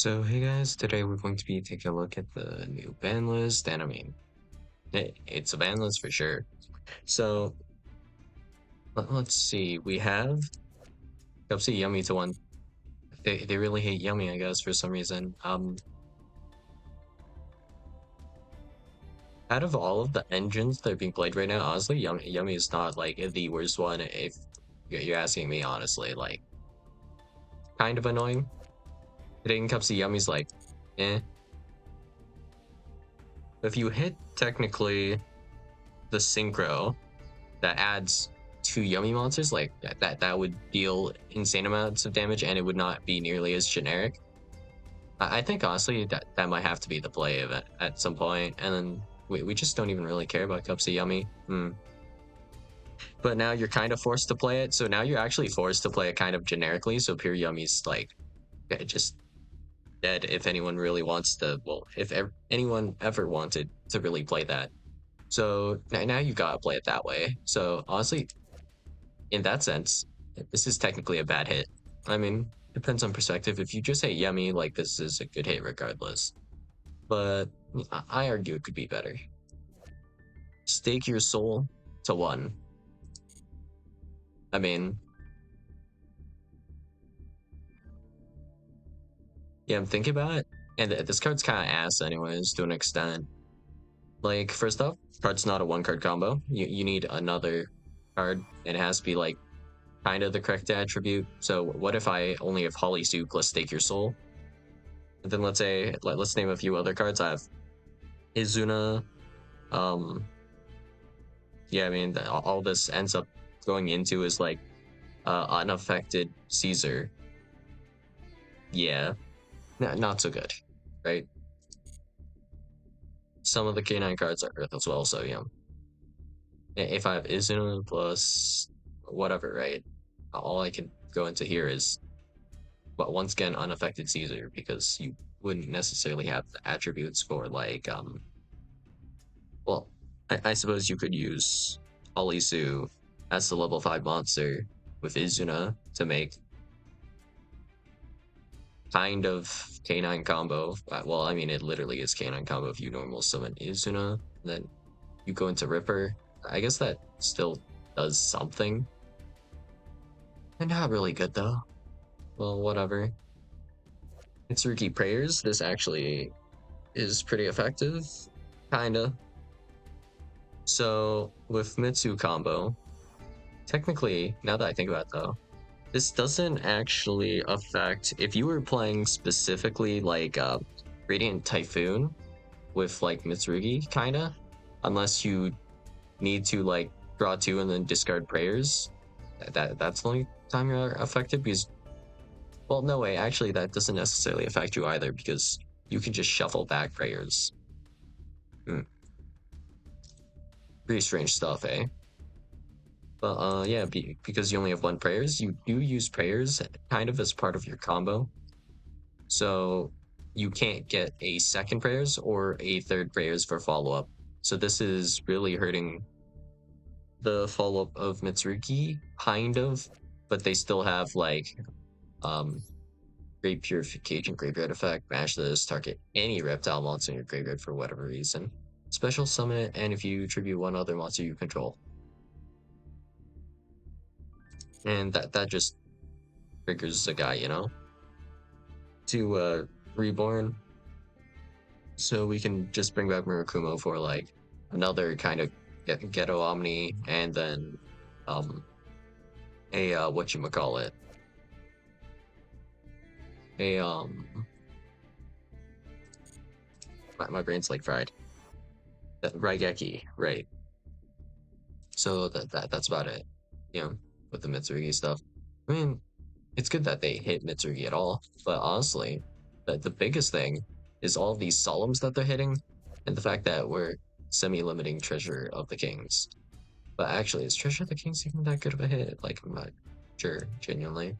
So hey guys, today we're going to be taking a look at the new ban list, and I mean, it's a ban list for sure. So let's see, we have Pepsi Yummy to one. They really hate Yummy, I guess, for some reason. Out of all of the engines that are being played right now, honestly, Yummy is not like the worst one. If you're asking me, honestly, like kind of annoying. Hitting Pepsi Yummy's like, eh. If you hit technically the synchro that adds two yummy monsters, like that would deal insane amounts of damage, and it would not be nearly as generic. I think honestly that might have to be the play of it at some point, and then we just don't even really care about Cups of Yummy. But now you're kind of forced to play it, so now you're actually forced to play it kind of generically, so pure Yummy's like just dead if anyone really wants to, well, if anyone ever wanted to really play that. So now you gotta play it that way. So honestly, in that sense, this is technically a bad hit. I mean, depends on perspective. If you just say yummy, like this is a good hit regardless. But I argue it could be better. Stake your soul to one. I mean, yeah, I'm thinking about it. And this card's kind of ass anyways, to an extent. Like, first off, card's not a one card combo. You need another card, and it has to be like kind of the correct attribute. So what if I only have Holly Souk plus Stake Your Soul? And then let's name a few other cards. I have Izuna. Yeah, I mean, all this ends up going into is like unaffected Caesar. Yeah, not so good, right? Some of the K9 cards are Earth as well, so yeah. If I have Izuna plus whatever, right? All I can go into here is, but once again, unaffected Caesar, because you wouldn't necessarily have the attributes for like well, I suppose you could use Alisu as the level 5 monster with Izuna to make kind of K9 combo. Well, I mean, it literally is K9 combo if you normal summon Izuna, then you go into Ripper. I guess that still does something. And not really good though. Well, whatever. Mitsurugi Prayers, this actually is pretty effective. Kinda. So, with Mitsu combo, technically, now that I think about it though, this doesn't actually affect if you were playing specifically like Radiant Typhoon with like Mitsurugi, kinda, unless you need to like draw two and then discard prayers. That's the only time you're affected because, well, no way, actually that doesn't necessarily affect you either because you can just shuffle back prayers. Pretty strange stuff, eh? But yeah, because you only have one prayers, you do use prayers kind of as part of your combo. So you can't get a second prayers or a third prayers for follow-up. So this is really hurting the follow-up of Mitsurugi, kind of, but they still have like Great Purification, Graveyard Effect, mash this, target any reptile monster in your graveyard for whatever reason. Special summon it, and if you tribute one other monster you control. And that just triggers a guy, you know, to reborn. So we can just bring back Murakumo for like another kind of ghetto Omni, and then a whatchamacallit, a my brain's like fried. Raigeki, right? So that's about it, you know, with the Mitsurugi stuff. I mean, it's good that they hit Mitsurugi at all, but honestly, the biggest thing is all these solemns that they're hitting, and the fact that we're semi-limiting Treasure of the Kings. But actually, is Treasure of the Kings even that good of a hit? Like, I'm not sure, genuinely.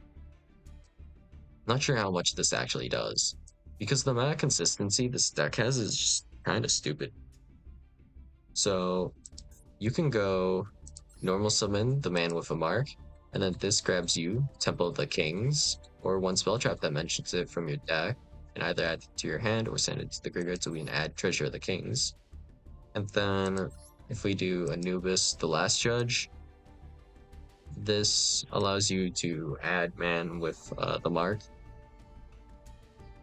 Not sure how much this actually does. Because the amount of consistency this deck has is just kind of stupid. So, you can go normal summon the man with a mark, and then this grabs you, Temple of the Kings, or one spell trap that mentions it from your deck. and either add it to your hand or send it to the graveyard so we can add Treasure of the Kings. And then if we do Anubis, the Last Judge, this allows you to add man with the mark.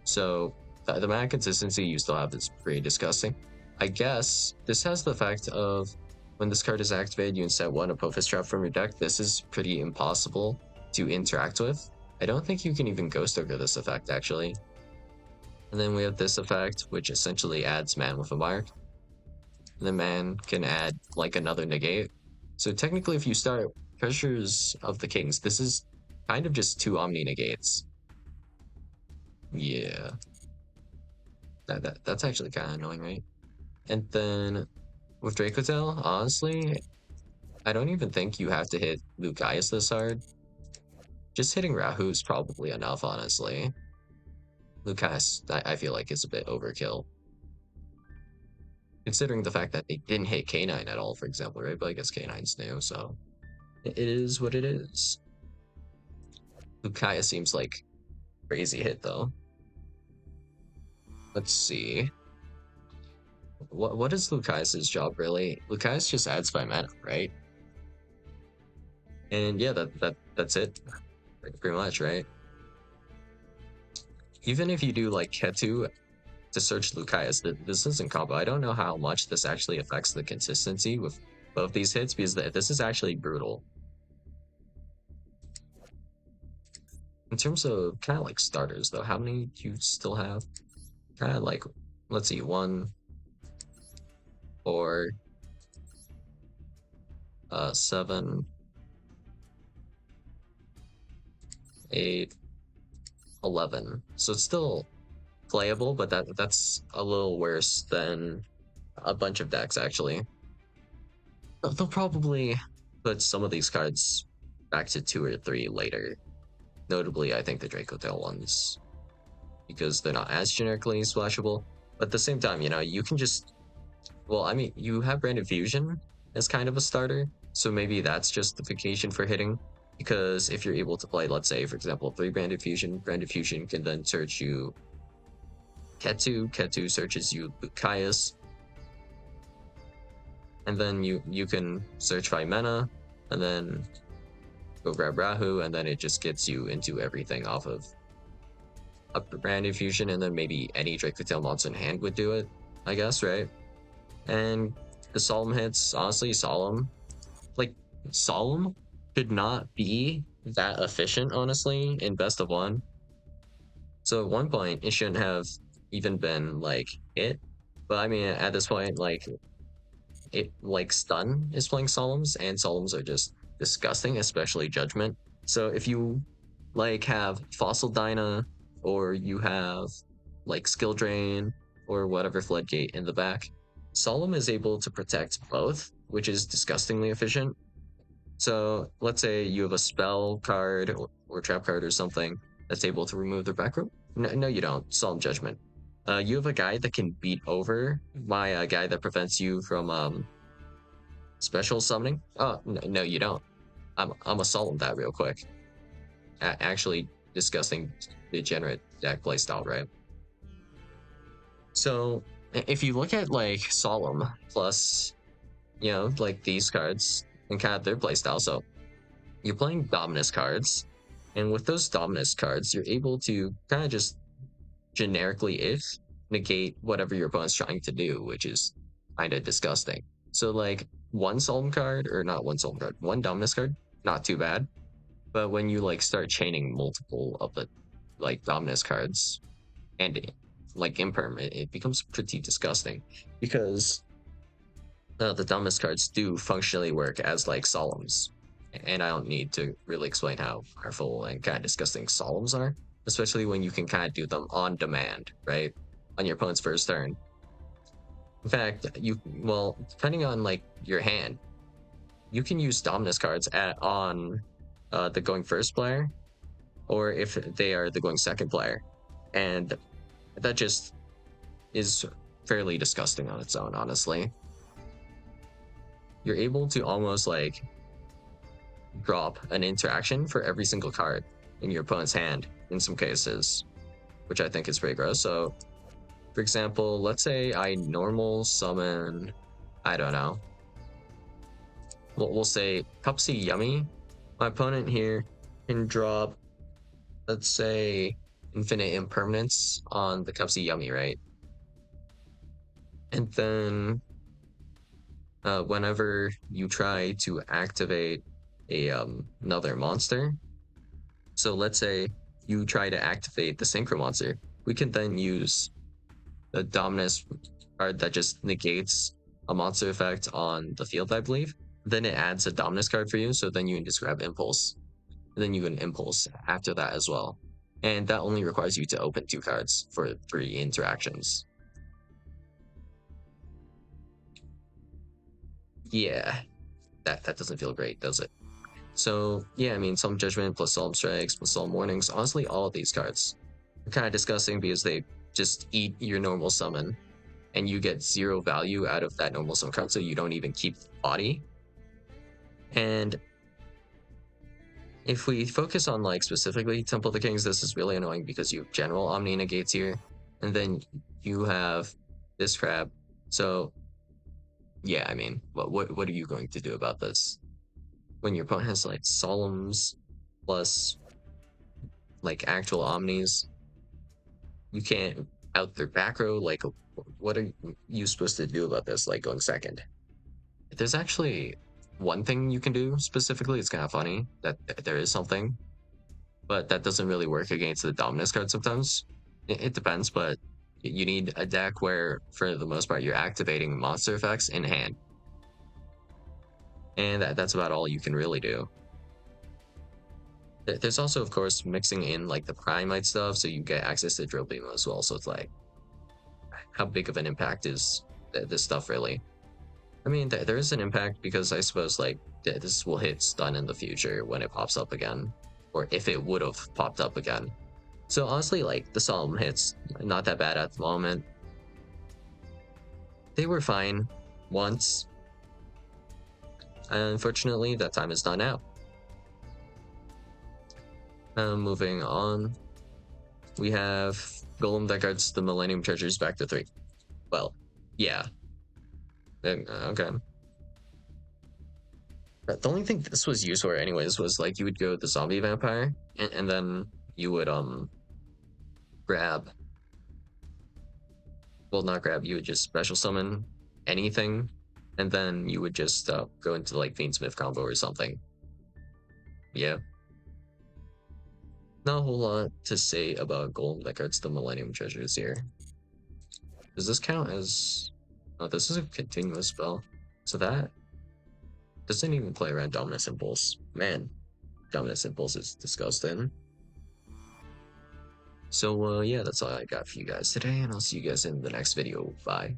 So the mana consistency you still have is pretty disgusting. I guess this has the effect of when this card is activated, you instead one Apophis Trap from your deck. This is pretty impossible to interact with. I don't think you can even Ghost Ogre this effect, actually. And then we have this effect, which essentially adds man with a mark. And the man can add like another negate. So technically, if you start Treasures of the Kings, this is kind of just 2 Omni negates. Yeah. That's actually kind of annoying, right? And then with Dracotel, honestly, I don't even think you have to hit Lucius this hard. Just hitting Rahu is probably enough, honestly. Lucius, I feel like, is a bit overkill. Considering the fact that they didn't hit K9 at all, for example, right? But I guess K9's new, so it is what it is. Lucius seems like crazy hit, though. Let's see. What is Lucius's job, really? Lucius just adds 5 mana, right? And yeah, that's it. Pretty much, right? Even if you do like Ketu to search Lucius, this isn't combo. I don't know how much this actually affects the consistency with both these hits, because this is actually brutal. In terms of kind of like starters, though, how many do you still have? Kind of like, let's see, 1, 4, 7, 8, 11. So it's still playable, but that's a little worse than a bunch of decks, actually. They'll probably put some of these cards back to 2 or 3 later. Notably, I think the Dracotail ones, because they're not as generically splashable. But at the same time, you can just... Well, I mean, you have Branded Fusion as kind of a starter, so maybe that's justification for hitting. Because if you're able to play, let's say, for example, 3 Branded Fusion can then search you Ketu searches you Lucius, and then you can search by mana, and then go grab Rahu, and then it just gets you into everything off of a Branded Fusion, and then maybe any Dracotail monster in hand would do it, I guess, right? And the Solemn hits, honestly, Solemn could not be that efficient, honestly, in best of 1. So at one point, it shouldn't have even been like hit. But I mean, at this point, Stun is playing Solemns, and Solemns are just disgusting, especially Judgment. So if you have Fossil Dyna, or you have Skill Drain, or whatever Floodgate in the back, Solemn is able to protect both, which is disgustingly efficient. So let's say you have a spell card or trap card or something that's able to remove their back row. No, you don't. Solemn Judgment. You have a guy that can beat over my guy that prevents you from special summoning. Oh, no, you don't. I'm a Solemn that real quick. Actually, disgusting, degenerate deck playstyle, right? So if you look at Solemn plus, these cards and kind of their playstyle, so you're playing Dominus cards, and with those Dominus cards, you're able to kind of just generically negate whatever your opponent's trying to do, which is kind of disgusting. So one Solemn card, or not one Solemn card, one Dominus card, not too bad. But when you start chaining multiple of the Dominus cards and Imperm, it becomes pretty disgusting, because the Dominus cards do functionally work as Solemns. And I don't need to really explain how powerful and kind of disgusting Solemns are, especially when you can kind of do them on demand, right? On your opponent's first turn. In fact, depending on your hand, you can use Dominus cards on the going first player, or if they are the going second player. And that just is fairly disgusting on its own, honestly. You're able to almost drop an interaction for every single card in your opponent's hand in some cases. which I think is pretty gross. So, for example, let's say I normal summon, I don't know, we'll say Cupsy Yummy. My opponent here can drop, let's say, Infinite Impermanence on the Cupsy Yummy, right? And then whenever you try to activate a another monster, so let's say you try to activate the Synchro monster, we can then use the Dominus card that just negates a monster effect on the field, I believe. Then it adds a Dominus card for you, so then you can just grab Impulse. And then you can Impulse after that as well. And that only requires you to open 2 cards for 3 interactions. Yeah, that doesn't feel great, does it? So yeah, I mean, Solemn Judgment plus Solemn Strikes plus Solemn Warnings, honestly, all of these cards are kind of disgusting because they just eat your normal summon and you get 0 value out of that normal summon card, so you don't even keep the body. And if we focus on like specifically Temple of the Kings, this is really annoying because you have general Omni negates here, and then you have this crap. So yeah, I mean, what are you going to do about this when your opponent has like Solemns plus like actual Omnis? You can't out their back row. Like, what are you supposed to do about this? Like going second. There's actually one thing you can do specifically. It's kind of funny that there is something, but that doesn't really work against the Dominus card sometimes. It depends, but you need a deck where, for the most part, you're activating monster effects in hand. And that's about all you can really do. There's also, of course, mixing in like the Primite stuff, so you get access to Drill Beam as well. So it's like, how big of an impact is this stuff really? I mean, there is an impact because I suppose like this will hit stun in the future when it pops up again, or if it would have popped up again. So honestly, like the Solemn hits, not that bad at the moment. They were fine once. Unfortunately, that time is done out. Moving on, we have Golem that guards the Millennium Treasures back to 3. Well, yeah. Okay. The only thing this was used for anyways was like you would go the zombie vampire and then you would grab, well, not grab, you would just special summon anything, and then you would just go into like Fiendsmith combo or something. Yeah. Not a whole lot to say about Golem that guards the Millennium Treasures here. Does this count as... Oh, this is a continuous spell. So that doesn't even play around Dominus Impulse. Man, Dominus Impulse is disgusting. So yeah, that's all I got for you guys today, and I'll see you guys in the next video. Bye.